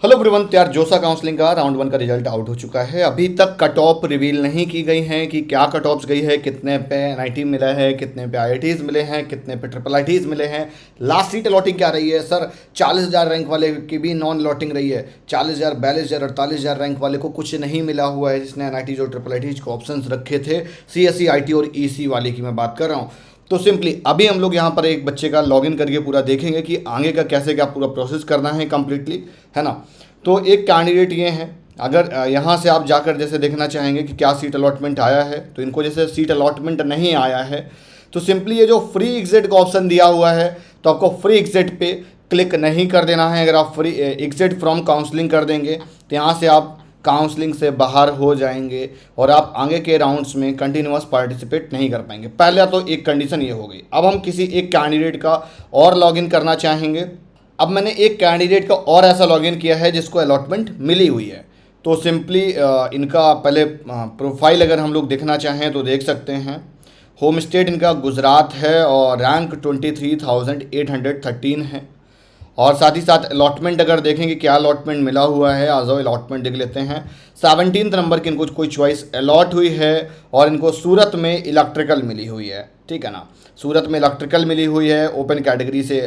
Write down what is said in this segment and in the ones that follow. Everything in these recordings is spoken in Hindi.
हेलो एवरीवन, तो यार जोसा काउंसलिंग का राउंड 1 का रिजल्ट आउट हो चुका है। अभी तक कट ऑफ रिवील नहीं की गई हैं कि क्या कट ऑफ्स गई है, कितने पे एनआईटी मिला है, कितने पे आईआईटीज मिले हैं, कितने पे ट्रिपल आईटीज मिले हैं। लास्ट सीट अलॉटिंग क्या रही है सर? 40,000 रैंक वाले की भी नॉन अलॉटिंग रही है। 40,000, 42,000, 48,000 रैंक वाले को कुछ नहीं मिला हुआ है, जिसने एनआईटीज और ट्रिपल आईटीज को ऑप्शन रखे थे। सीएससी, आईटी और ईसी वाले की मैं बात कर रहा हूँ। तो सिंपली अभी हम लोग यहाँ पर एक बच्चे का लॉगिन करके पूरा देखेंगे कि आगे का कैसे क्या पूरा प्रोसेस करना है कम्प्लीटली, है ना। तो एक कैंडिडेट ये हैं, अगर यहाँ से आप जाकर जैसे देखना चाहेंगे कि क्या सीट अलॉटमेंट आया है, तो इनको जैसे सीट अलॉटमेंट नहीं आया है तो सिंपली ये जो फ्री एग्जिट का ऑप्शन दिया हुआ है, तो आपको फ्री एग्जिट पे क्लिक नहीं कर देना है। अगर आप फ्री एग्जिट फ्रॉम काउंसलिंग कर देंगे तो यहाँ से आप काउंसलिंग से बाहर हो जाएंगे और आप आगे के राउंड्स में कंटिन्यूअस पार्टिसिपेट नहीं कर पाएंगे। पहले तो एक कंडीशन ये हो गई। अब हम किसी एक कैंडिडेट का और लॉगिन करना चाहेंगे। अब मैंने एक कैंडिडेट का और ऐसा लॉगिन किया है जिसको अलॉटमेंट मिली हुई है। तो सिंपली इनका पहले प्रोफाइल अगर हम लोग देखना चाहें तो देख सकते हैं। होम स्टेट इनका गुजरात है और रैंक 23,813 है। और साथ ही साथ अलॉटमेंट अगर देखेंगे क्या अलॉटमेंट मिला हुआ है, आज अलॉटमेंट देख लेते हैं। 17 नंबर की इनको कोई चॉइस अलॉट हुई है और इनको सूरत में इलेक्ट्रिकल मिली हुई है, ठीक है ना। सूरत में इलेक्ट्रिकल मिली हुई है, ओपन कैटेगरी से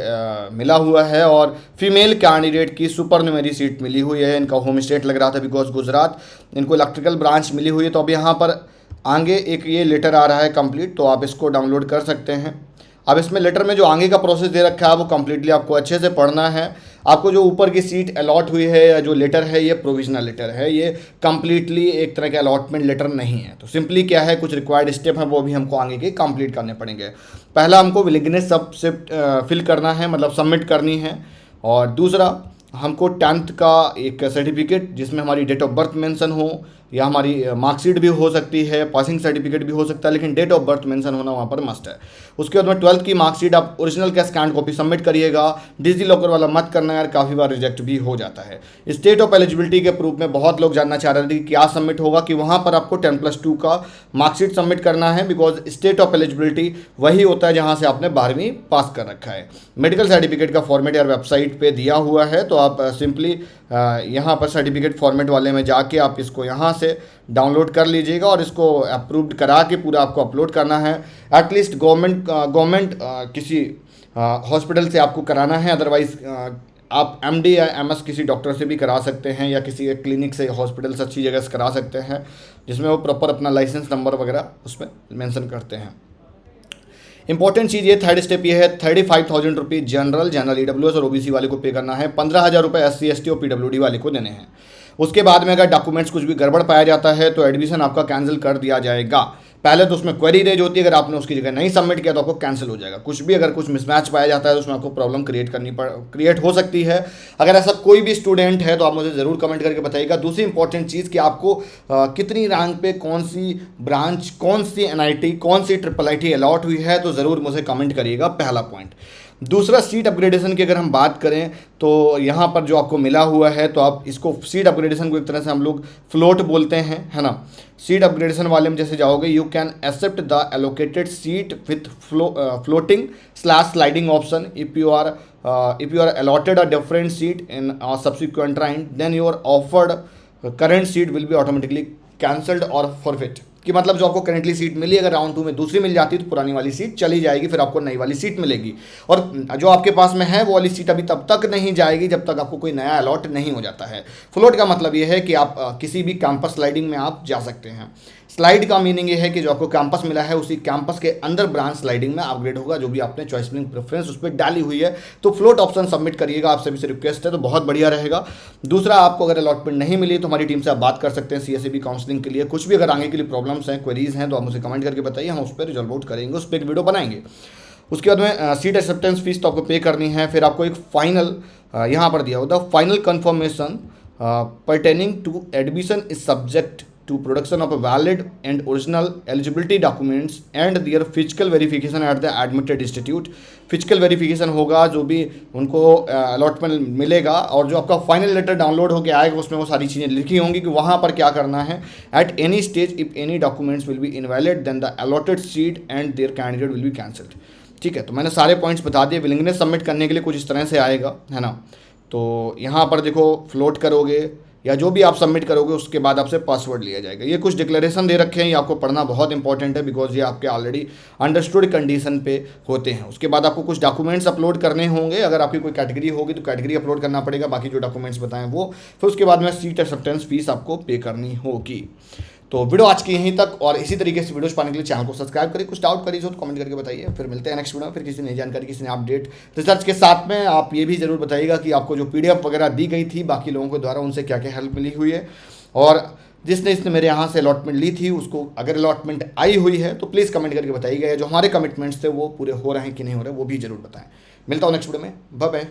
मिला हुआ है और फीमेल कैंडिडेट की सुपर न्यूमेरी सीट मिली हुई है। इनका होम स्टेट लग रहा था बिकॉज गुजरात, इनको इलेक्ट्रिकल ब्रांच मिली हुई है। तो अब यहाँ पर आगे एक ये लेटर आ रहा है कंप्लीट, तो आप इसको डाउनलोड कर सकते हैं। अब इसमें लेटर में जो आगे का प्रोसेस दे रखा है वो कम्प्लीटली आपको अच्छे से पढ़ना है। आपको जो ऊपर की सीट अलॉट हुई है या जो लेटर है ये प्रोविजनल लेटर है, ये कम्प्लीटली एक तरह का अलॉटमेंट लेटर नहीं है। तो सिंपली क्या है, कुछ रिक्वायर्ड स्टेप है वो भी हमको आगे के कंप्लीट करने पड़ेंगे। पहला हमको विलिंगनेस सब से फिल करना है, मतलब सबमिट करनी है। और दूसरा हमको 10th का एक सर्टिफिकेट जिसमें हमारी डेट ऑफ बर्थ मेंशन हो, या हमारी मार्कशीट भी हो सकती है, पासिंग सर्टिफिकेट भी हो सकता है, लेकिन डेट ऑफ बर्थ मेंशन होना वहाँ पर मस्ट है। उसके बाद में 12th की मार्कशीट आप ओरिजिनल का स्कैन कॉपी सबमिट करिएगा। डिजी लॉकर वाला मत करना यार, काफ़ी बार रिजेक्ट भी हो जाता है। स्टेट ऑफ एलिजिबिलिटी के प्रूफ में बहुत लोग जानना चाह रहे थे कि क्या सबमिट होगा, कि वहाँ पर आपको 10+2 का मार्कशीट सबमिट करना है। बिकॉज स्टेट ऑफ एलिजिबिलिटी वही होता है जहाँ से आपने 12वीं पास कर रखा है। मेडिकल सर्टिफिकेट का फॉर्मेट यार वेबसाइट पर दिया हुआ है, तो आप सिंपली यहाँ पर सर्टिफिकेट फॉर्मेट वाले में जाके आप इसको यहाँ से डाउनलोड कर लीजिएगा और इसको अप्रूव्ड करा के पूरा आपको अपलोड करना है। एटलीस्ट गवर्नमेंट किसी हॉस्पिटल से आपको कराना है, अदरवाइज़ आप एमडी या एमएस किसी डॉक्टर से भी करा सकते हैं, या किसी क्लिनिक से, हॉस्पिटल से अच्छी जगह से करा सकते हैं, जिसमें वो प्रॉपर अपना लाइसेंस नंबर वगैरह उसमें मेंशन करते हैं। इंपॉर्टेंट चीज़ ये थर्ड स्टेप ये है, 35,000 रुपये जनरल ईडब्ल्यूएस और ओबीसी वाले को पे करना है, 15,000 रुपये एससी एसटी और पीडब्ल्यूडी वाले को देने हैं। उसके बाद में अगर डॉक्यूमेंट्स कुछ भी गड़बड़ पाया जाता है तो एडमिशन आपका कैंसिल कर दिया जाएगा। पहले तो उसमें क्वेरी रेज होती है, अगर आपने उसकी जगह नहीं सबमिट किया तो आपको कैंसिल हो जाएगा। कुछ भी अगर कुछ मिसमैच पाया जाता है तो उसमें आपको प्रॉब्लम क्रिएट हो सकती है। अगर ऐसा कोई भी स्टूडेंट है तो आप मुझे ज़रूर कमेंट करके बताइएगा। दूसरी इंपॉर्टेंट चीज़ कि आपको कितनी रैंक पे कौन सी ब्रांच, कौन सी एनआईटी, कौन सी ट्रिपल आईटी अलॉट हुई है, तो ज़रूर मुझे कमेंट करिएगा, पहला पॉइंट। दूसरा, सीट अपग्रेडेशन की अगर हम बात करें तो यहाँ पर जो आपको मिला हुआ है, तो आप इसको सीट अपग्रेडेशन को एक तरह से हम लोग फ्लोट बोलते हैं, है ना। सीट अपग्रेडेशन वाले में जैसे जाओगे, you can accept the allocated seat with floating / sliding option if you are allotted a different seat in subsequent round, then your offered current seat will be automatically cancelled और फॉरफिट। कि मतलब जो आपको करेंटली सीट मिली, अगर राउंड 2 में दूसरी मिल जाती तो पुरानी वाली सीट चली जाएगी, फिर आपको नई वाली सीट मिलेगी। और जो आपके पास में है वो वाली सीट अभी तब तक नहीं जाएगी जब तक आपको कोई नया अलॉट नहीं हो जाता है। फ्लोट का मतलब ये है कि आप किसी भी कैंपस स्लाइडिंग में आप जा सकते हैं। स्लाइड का मीनिंग ये है कि जो आपको कैंपस मिला है उसी कैंपस के अंदर ब्रांच स्लाइडिंग में अपग्रेड होगा, जो भी आपने चॉइस फिलिंग प्रेफरेंस उस पर डाली हुई है। तो फ्लोट ऑप्शन सबमिट करिएगा, आप सभी से रिक्वेस्ट है, तो बहुत बढ़िया रहेगा। दूसरा, आपको अगर अलॉटमेंट नहीं मिली तो हमारी टीम से आप बात कर सकते हैं सीएसईबी काउंसलिंग के लिए। कुछ भी अगर आगे के लिए प्रॉब्लम्स हैं, क्वेरीज हैं, तो आप मुझे कमेंट करके बताइए, हम उस पर रिजॉल्व आउट करेंगे, उस पर एक वीडियो बनाएंगे। उसके बाद में सीट एक्सेप्टेंस फीस तो आपको पे करनी है। फिर आपको एक फाइनल यहाँ पर दिया होता है, final confirmation pertaining to admission is subject to production of a valid and original eligibility documents and their physical verification at the admitted institute। Physical verification होगा, जो भी उनको अलॉटमेंट मिलेगा, और जो आपका फाइनल लेटर डाउनलोड होकर आएगा उसमें वो सारी चीज़ें लिखी होंगी कि वहाँ पर क्या करना है। At any stage if any documents will be invalid then the allotted seat and their candidate will be cancelled. ठीक है, तो मैंने सारे पॉइंट्स बता दिए। विलिंगनेस सबमिट करने के लिए कुछ इस तरह से आएगा, है ना। तो यहाँ पर देखो फ्लोट करोगे या जो भी आप सबमिट करोगे उसके बाद आपसे पासवर्ड लिया जाएगा। ये कुछ डिक्लेरेशन दे रखे हैं, ये आपको पढ़ना बहुत इंपॉर्टेंट है बिकॉज ये आपके ऑलरेडी अंडरस्टूड कंडीशन पे होते हैं। उसके बाद आपको कुछ डॉक्यूमेंट्स अपलोड करने होंगे, अगर आपकी कोई कैटेगरी होगी तो कैटेगरी अपलोड करना पड़ेगा, बाकी जो डॉक्यूमेंट्स बताएं वो। फिर उसके बाद में सीट एक्सेप्टेंस फीस आपको पे करनी होगी। तो वीडियो आज की यहीं तक, और इसी तरीके से वीडियोस पाने के लिए चैनल को सब्सक्राइब करिए। कुछ डाउट करिए तो कमेंट करके बताइए। फिर मिलते हैं नेक्स्ट वीडियो में, फिर किसी नई जानकारी, किसी नए अपडेट रिसर्च के साथ में। आप ये भी जरूर बताइएगा कि आपको जो PDF वगैरह दी गई थी बाकी लोगों के द्वारा, उनसे क्या क्या हेल्प मिली हुई है, और जिसने मेरे यहाँ से अलॉटमेंट ली थी उसको अगर अलॉटमेंट आई हुई है तो प्लीज़ कमेंट करके बताइएगा। जो हमारे कमिटमेंट्स थे वो पूरे हो रहे हैं कि नहीं हो रहे वो भी जरूर बताएं। मिलता हूँ नेक्स्ट वीडियो में, बाय बाय।